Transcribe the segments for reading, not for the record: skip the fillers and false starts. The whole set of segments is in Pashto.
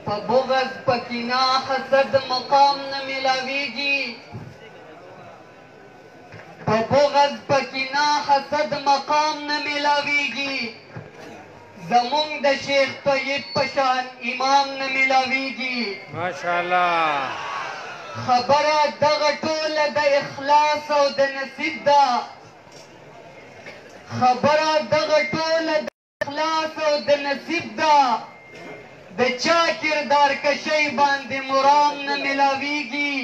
په بغض په کینه حسد مقام نه میلاویږي په بغض په کینه حسد مقام نه میلاویږي زمونږ د شیخ طیب په شان امام نه میلاویږي ماشاءالله خبره دغه ټوله د اخلاص او د نصیب ده خبره دغه ټوله د اخلاص او د نصیب ده د چا کردار کشۍ باندې مرام نه میلاویږي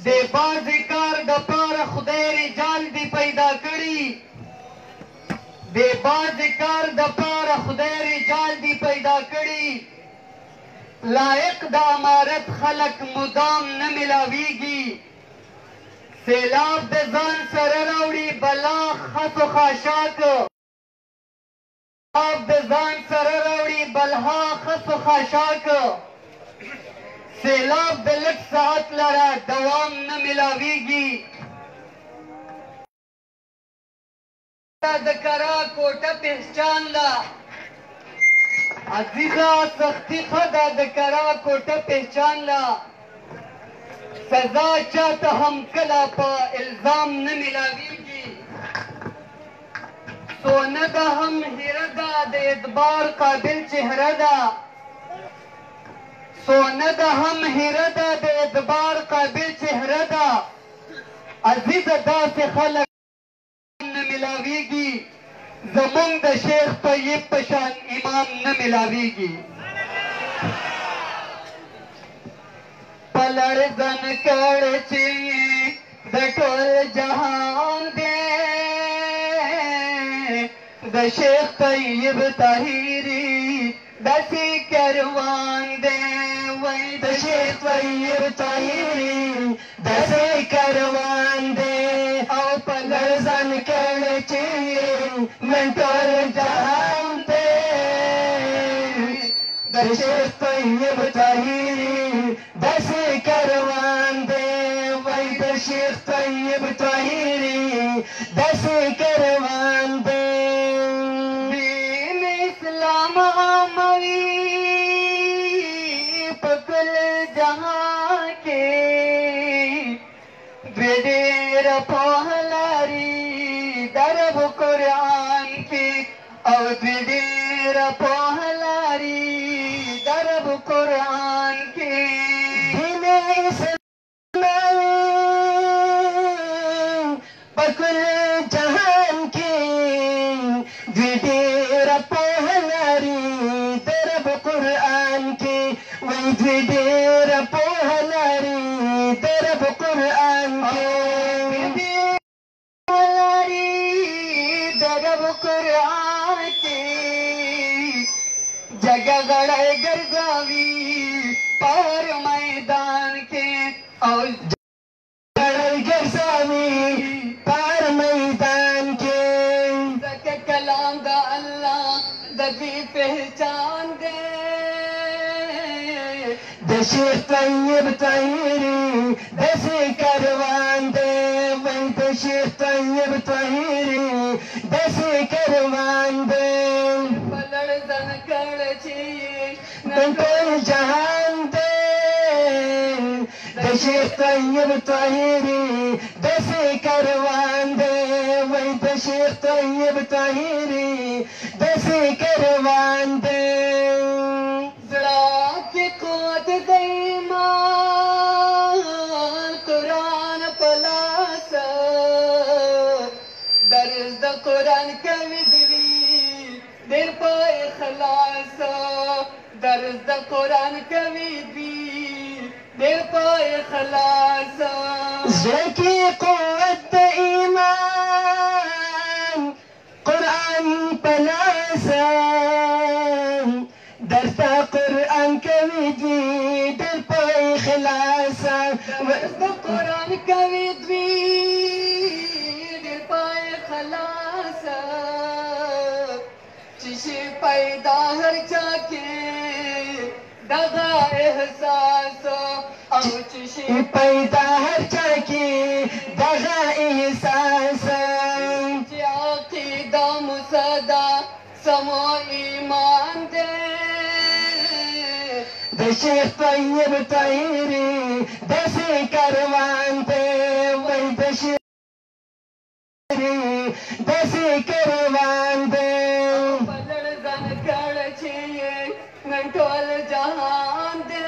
د بعضې کار دپاره خدای رجال دې پیدا کړي د بعضې کار دپاره خدای رجال دې پیدا کړي لایق د امارت خلق مدام نه میلاویږي سیلاب د ځان سره راوړي بلا خس و خاشاک سیلاب د ځان سره راوړي بلها خس و خاشاک سیلاب د لږ ساعت لره دوام نه میلاویږي د کرا کوټه پهچان له عزیزه سختی ښه ده د کرا کوټه پهچان له سزا چاته هم کله په الزام نه میلاویږي سونه ده هم هیره ده د اعتبار قابل چهره ده سونه ده هم هیره ده د اعتبار قابل چهره ده عزیزه داسې خلک نه میلاویږي زمونږ د شیخ طیب په شان امام نه میلاویږي په لړزن کړ چې د ټول جهان دی د شیخ طیب طاهري داسې کاروان دی وای د شیخ طیب طاهري داسې کاروان دی او په لړزن کړ چې من ټول جهان دی د شیخ طیب طاهري داسې کاروان دی وای د شیخ طیب طاهري داسې کاروان دی دین اسلام عاموي په کل جهان کې دوی ډېر پوهه لري درب قرآن کې او دوی ډېر پوهه لري درب قرآن کې دین اسلام په کل جهان کې دوی ډېر پوهه لري درب قرآن کې وای دوی ډېر پوهه لري درب قرآن کې قرآن کې جگہ غړی ګرځوي پر میدان کې او غړی ګرځوي پر میدان کې ځکه کلام د الله د دې پہچان دی د شیخ طیب طاهري داسې کاروان دی وای د شیخ طیب طاهري داسې کاروان دی په لړزن کړ چې د ټول جهان دی د شیخ طیب طاهري داسې کاروان دی وای د شیخ طیب طاهري داسې کاروان دی زړه کې قوت د ایمان قرآن په لاس درس د قرآن کوي دوی ډېر په اخلاص درس د قرآن کوي دوی ډېر په اخلاص زړه کې قوت د ایمان قرآن په لاس درس د قرآن کوي دوی ډېر په اخلاص درس د قرآن کوي دوی پیدا هر چا کې دغه احساس او چې پیدا هر چا کې دغه احساس چې عقیده مصدا سمو ایمان دی شیخ طیب طاهری دسی کروان دے وی د شیخ دسی کروان دے پلړ ځان کړ چې نن ټول جهان دې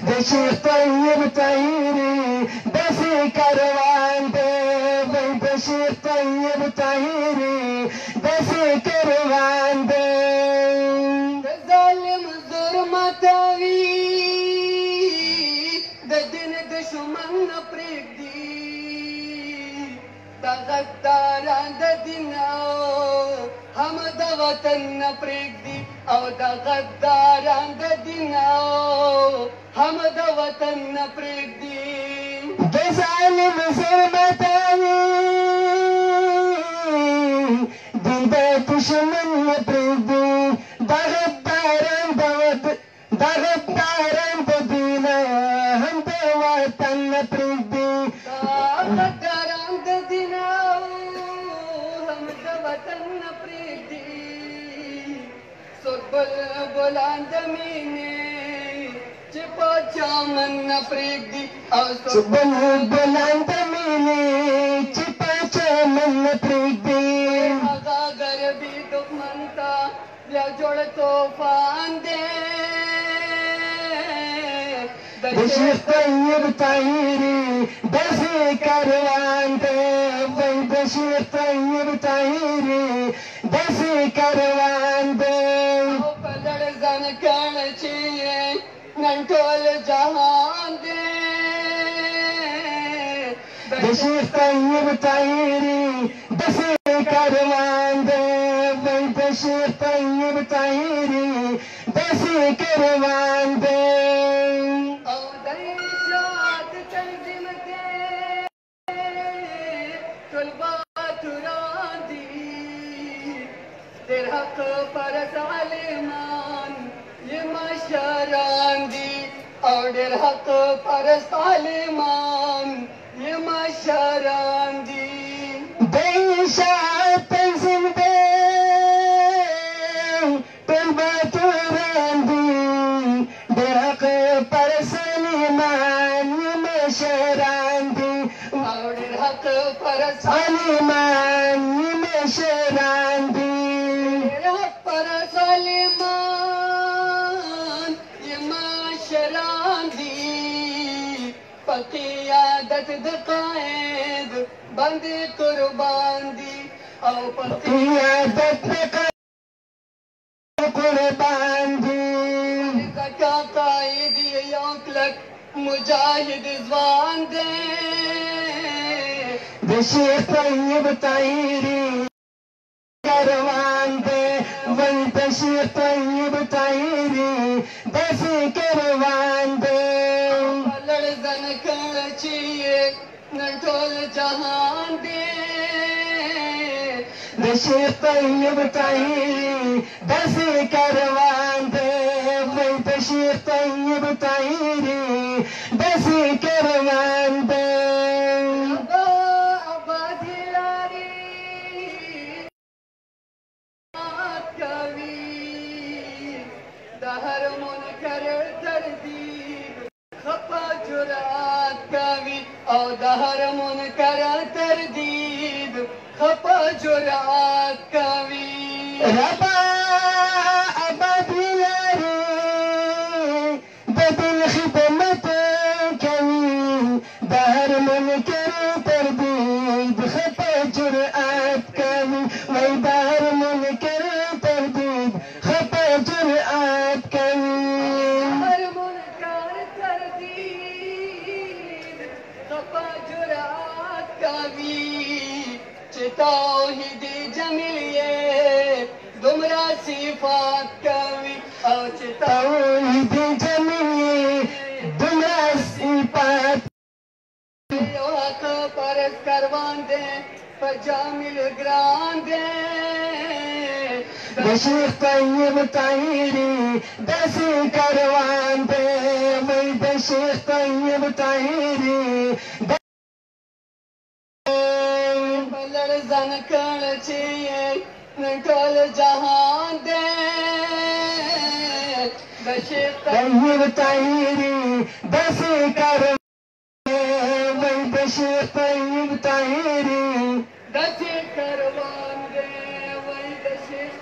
د شیخ طیب طاهری دسی کروان دے وی د شیخ طیب طاهری دسی کروان دے د ظالم ظلم ماتوي د دین دشمن نه پرېږدي د غداران د دین هم د وطن نه پرېږدي او د غداران د دین هم د وطن نه پرېږدي د ظالم ظلم ماتوي دین د دشمن نه پرېږدي د غداران د دین هم د وطن نه پرېږدي غداران د دین هم د وطن نه پرېږدي څوک بلبلان د مینې چې په چامن نه پرېږدي او څوک بلبلان د مینې چې په چامن نه پرېږدي هغه غربي دښمن ته بیا جوړ طوفان دی د شیخ طیب طاهری دسی کروان دے وی د شیخ طیب طاهری دسی کروان دے او په لړ ځان کړ چې نن ټول جهان دی د شیخ طیب طاهری دسی کروان دے وی د شیخ طیب طاهری دسی کروان دے او د ارشاد تنظیم کې ټول باتوران دي ډېر حق پرست عالمان یې مشران دي او ډېر حق پرست عالمان یې مشران دي د ارشاد تنظیم دے ټول باتوران دي ډېر حق پرست عالمان یې مشران دي او ډېر حق پرست عالمان یې مشران دي ډېر حق پرست عالمان یې مشران دي په قیادت د قائد باندې قربان دي او په قیادت د قربان دي زکا قائد یو کلک مجاهد ځوان دی د شیخ طیب طاهری کروان دے وی د شیخ طیب طاهری دسی کروان دے لړ ځان کړ چې نن ټول جهان دی د شیخ طیب طاهری دسی کروان دے وی د شیخ طیب طاهری دسی کروان دے آبادی لاري کوي د هر منکر تردید خپه جرأت کوي او د هر منکر تردید خپه جرأت کوي ربا آبادی لاری د دل خدمت کوي د هر منکر تردید خپه جرأت کوي وی د هر منکر تردید خپه جرأت کوي هر منکر تردید خپه جرأت کوي چې توحید جمیل دومره صفات کوي او چې توحید جمیل دومره صفات یو حق پرست کروان دی په جامل ګران دی د شیخ طیب طاهری دسی کروان دے وی د شیخ طیب طاهری بلړ ځان کړ چې نن ټول جهان دی د شیخ طیب طاهری داسې کاروان وای د شیخ طیب طاهری داسې کاروان دی وای د شیخ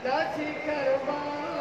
داسې کاروان